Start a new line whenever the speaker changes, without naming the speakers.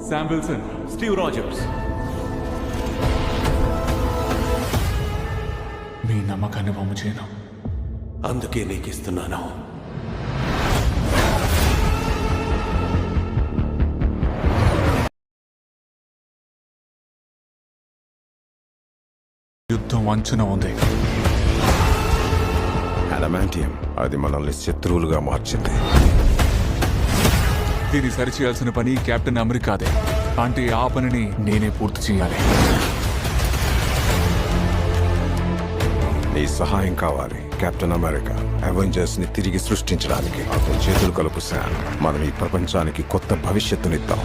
Sam Wilson, Steve Rogers. మీ నమ్మకాన్ని వమ్ము చేయను.
అందుకే నీకు ఇస్తున్నాను.
యుద్ధం అంచున ఉంది.
అడమాంటియం అది మనల్ని శత్రువులుగా మార్చింది.
దీన్ని సరిచేయాల్సిన పని కెప్టెన్ అమెరికాదే. అంటే ఆ పనిని నేనే పూర్తి చేయాలి.
నీ సహాయం కావాలి కెప్టెన్ అమెరికా. అవెంజర్స్ ని తిరిగి సృష్టించడానికి అతని చేతులు కలుపు శామ్. మనం ఈ ప్రపంచానికి కొత్త భవిష్యత్తునిద్దాం.